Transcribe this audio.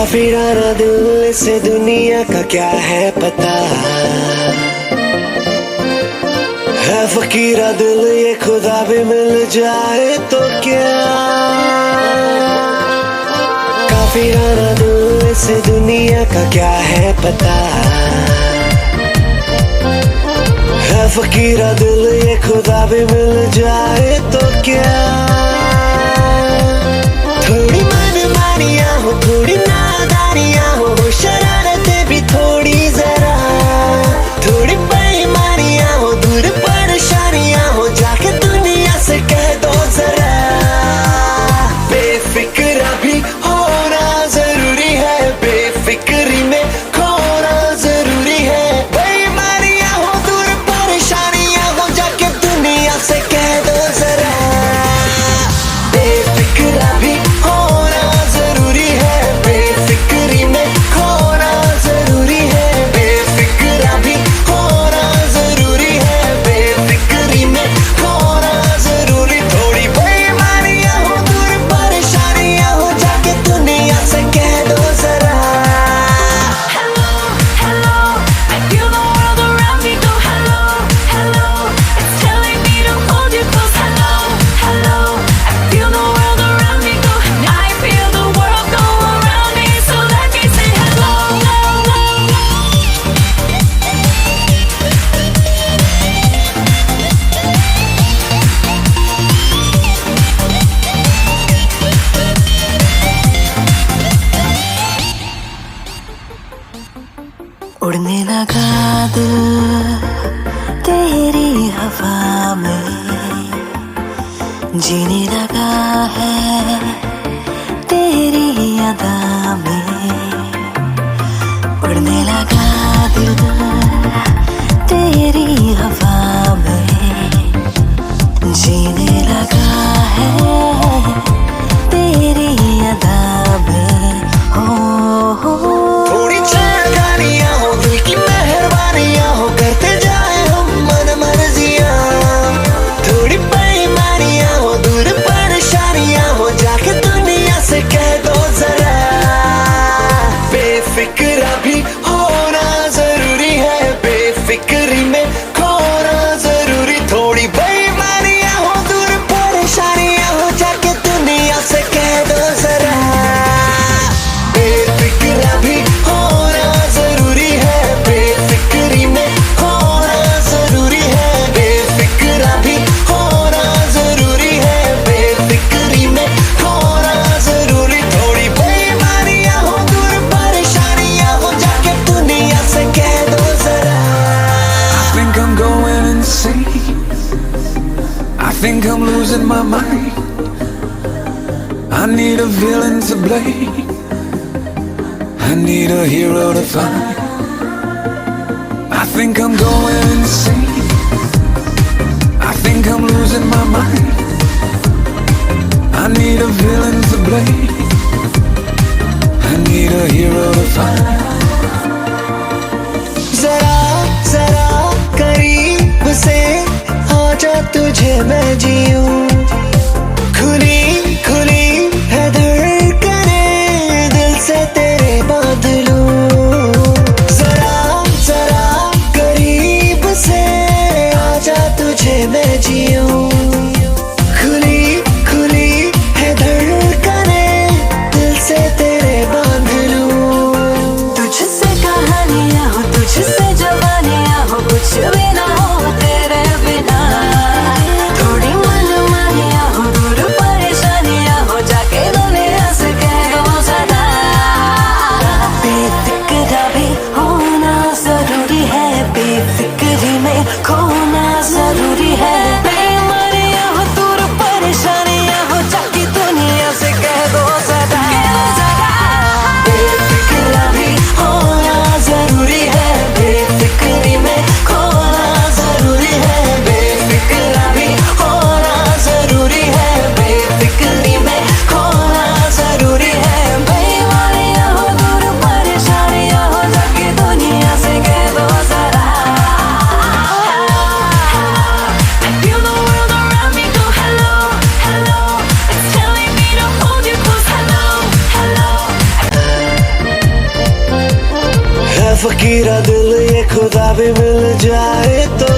काफिराना दिल से दुनिया का क्या है पता, है फकीरा दिल ये खुदा भी मिल जाए तो क्या। काफिराना दिल से दुनिया का क्या है पता, है फकीरा दिल ये खुदा भी मिल जाए तो क्या। थोड़ी मनमानियाँ हो, थोड़ी नादानियाँ हो, शरारतें भी थोड़ी जरा, थोड़ी बेईमानियाँ हो, दूर परेशानियाँ हो, जाके दुनिया से कह दो जरा। बेफिक्रा भी होना जरूरी है, बेफिक्री में खोना जरूरी है। बेईमानियाँ हो, दूर परेशानियाँ हो, जाके दुनिया से कह दो जरा। बेफिक्रा भी होना जरूरी है, बेफिक्री में खोना जरूरी है। बेफिक्रा भी होना जरूरी है, बेफिक्री में खोना जरूरी। थोड़ी बेईमानियाँ हो, दूर परेशानियाँ हो, जाके दुनिया से कह दो जरा। Hello, hello, I feel the world around me go hello, hello. It's telling me to hold you close. Hello, hello, I feel the world around me go. I feel the world go around me, so let me say hello, hello. उड़ने लगा दिल तेरी हवा में, जीने लगा है तेरी अदा में। उड़ने लगा दिल तेरी हवा में, जीने लगा है तेरी अदा में। हो थोड़ी चाहनियाँ हो, दिल की मेहरबानियाँ हो, करते जाए हम मन मर्जियाँ। थोड़ी बेईमानियाँ हो, दूर परेशानियाँ हो, जाके दुनिया से कह दो जरा। बेफिक्रा भी होना जरूरी है, बेफिक्री में खोना जरूरी। थोड़ी बेईमानियाँ हो, दूर परेशानियाँ हो, जाके दुनिया से कह दो जरा। बेफिक्रा भी होना जरूरी है, बेफिक्री में होना जरूरी है। बेफिक्रा भी होना जरूरी है, बेफिक्री में होना जरूरी। थोड़ी बेईमानियाँ हो, दूर परेशानियाँ हो, जाके दुनिया से कह दो जरा। I think I'm going insane. I think I'm losing my mind. I need a villain to blame. I need a hero to find. I think I'm going insane. I think I'm losing my mind. I need a villain to blame. I need a hero to find. जरा जरा करीब से आजा, तुझे मैं जीऊं। खुली खुली है धड़कनें, दिल से तेरे बांध लूं। जरा जरा करीब से आजा, तुझे मैं जीऊं। खुली खुली है धड़कनें, दिल से तेरे बांध लूं। तुझसे कहानियाँ हो, तुझसे जवानियाँ हो, कुछ भी ना हो तेरे बिना। थोड़ी मनमानियाँ हीरा दिल ये खुदा भी मिल जाए तो